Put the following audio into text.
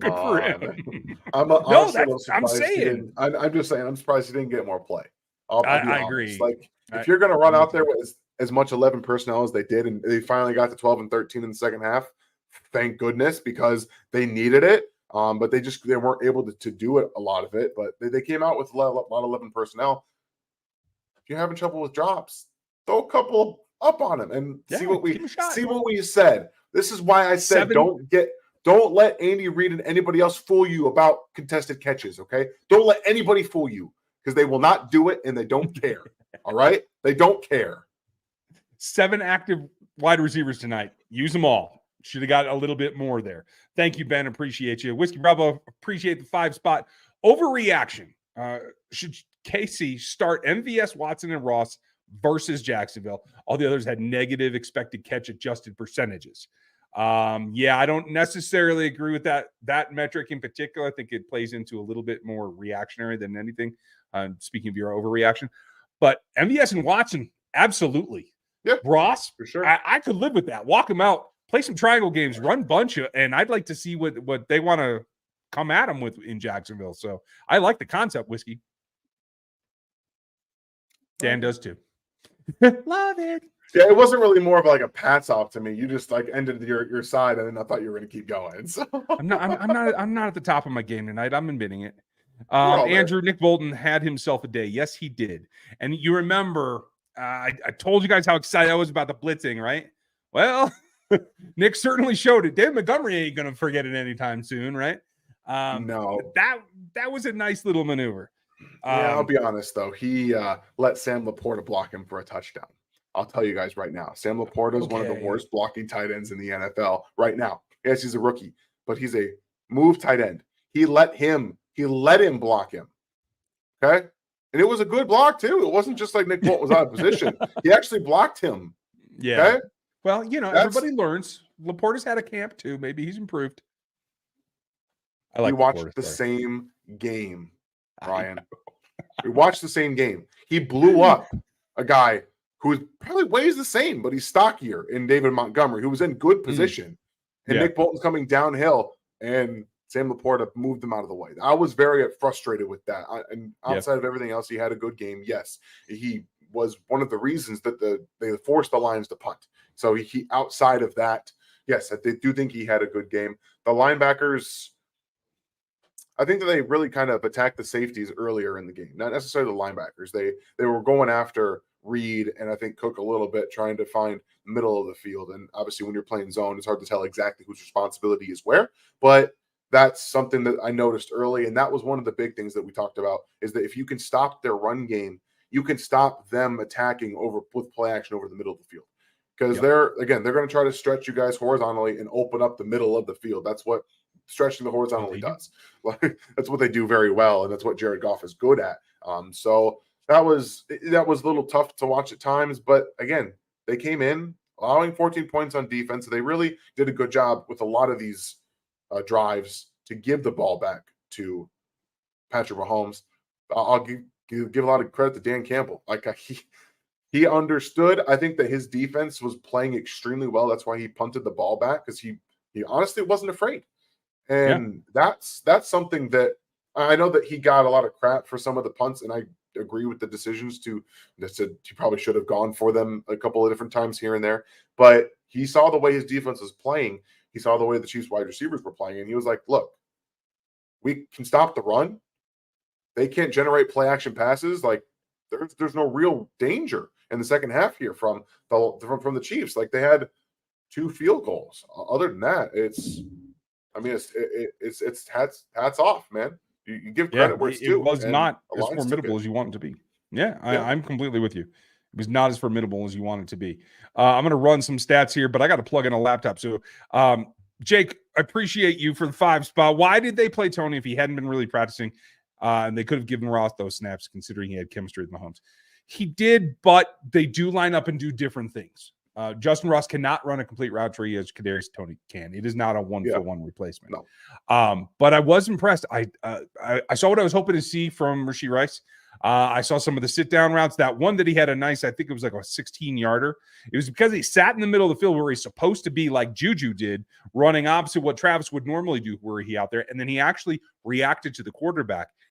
Good for him. I'm honestly a little surprised he didn't. I'm just saying, I'm surprised he didn't get more play. I'll be honest. Agree. Like, if you're going to run out there with as much 11 personnel as they did, and they finally got to 12 and 13 in the second half, thank goodness, because they needed it. But they weren't able to do it, a lot of it. But they came out with a lot of 11 personnel. If you're having trouble with drops, throw a couple up on him and see what we said. This is why I said don't let Andy Reid and anybody else fool you about contested catches. Okay, don't let anybody fool you, because they will not do it and they don't care. All right, they don't care. 7 active wide receivers tonight. Use them all. Should have got a little bit more there. Thank you, Ben. Appreciate you. Whiskey Bravo, appreciate the 5 spot. Overreaction. Should Casey start MVS, Watson, and Ross versus Jacksonville? All the others had negative expected catch adjusted percentages. I don't necessarily agree with that metric in particular. I think it plays into a little bit more reactionary than anything. Speaking of your overreaction, but MVS and Watson, absolutely. Yep. Ross, for sure. I could live with that. Walk them out. Play some triangle games, run bunch of, and I'd like to see what they want to come at them with in Jacksonville. So I like the concept, Whiskey. Dan does too. Love it. Yeah, it wasn't really more of like a pats off to me. You just like ended your side, and then I thought you were going to keep going. So I'm not at the top of my game tonight. I'm admitting it. Andrew, Nick Bolton had himself a day. Yes, he did. And you remember, I told you guys how excited I was about the blitzing, right? Well, Nick certainly showed it. David Montgomery ain't going to forget it anytime soon, right? No. That was a nice little maneuver. I'll be honest, though. He let Sam Laporta block him for a touchdown. I'll tell you guys right now. Sam Laporta is one of the worst blocking tight ends in the NFL right now. Yes, he's a rookie, but he's a move tight end. He let him block him. Okay? And it was a good block, too. It wasn't just like Nick Bolton was out of position. He actually blocked him. Yeah. Okay? Well, everybody learns. Laporta's had a camp, too. Maybe he's improved. We watched the same game, Ryan. We watched the same game. He blew up a guy who probably weighs the same, but he's stockier in David Montgomery, who was in good position. And Nick Bolton's coming downhill, and Sam Laporta moved him out of the way. I was very frustrated with that. And outside of everything else, he had a good game. Yes, he was one of the reasons that they forced the Lions to punt. So he outside of that, yes, I do think he had a good game. The linebackers, I think that they really kind of attacked the safeties earlier in the game, not necessarily the linebackers. They were going after Reed and I think Cook a little bit, trying to find the middle of the field. And obviously when you're playing zone, it's hard to tell exactly whose responsibility is where. But that's something that I noticed early. And that was one of the big things that we talked about, is that if you can stop their run game, you can stop them attacking with play action over the middle of the field. Because they're going to try to stretch you guys horizontally and open up the middle of the field. That's what stretching the horizontally does. That's what they do very well, and that's what Jared Goff is good at. So that was a little tough to watch at times, but again, they came in allowing 14 points on defense. They really did a good job with a lot of these drives to give the ball back to Patrick Mahomes. I'll give a lot of credit to Dan Campbell. He understood. I think that his defense was playing extremely well. That's why he punted the ball back, because he honestly wasn't afraid. And that's something that I know that he got a lot of crap for some of the punts, and I agree with the decisions he probably should have gone for them a couple of different times here and there. But he saw the way his defense was playing. He saw the way the Chiefs wide receivers were playing, and he was like, look, we can stop the run. They can't generate play action passes. Like there's no real danger in the second half here from the Chiefs. Like they had 2 field goals. Other than that, it's hats off, man. You give credit where it's due. It was not as formidable as you want it to be. I'm completely with you. It was not as formidable as you want it to be. I'm going to run some stats here, but I got to plug in a laptop. So, Jake, I appreciate you for the 5 spot. Why did they play Tony if he hadn't been really practicing? And they could have given Ross those snaps, considering he had chemistry with Mahomes. He did, but they do line up and do different things. Justin Ross cannot run a complete route tree as Kadarius Toney can. It is not a 1-for-1 replacement. No. But I was impressed. I saw what I was hoping to see from Rashee Rice. I saw some of the sit-down routes. That one that he had a nice, I think it was like a 16-yarder. It was because he sat in the middle of the field where he's supposed to be like Juju did, running opposite what Travis would normally do were he out there. And then he actually reacted to the quarterback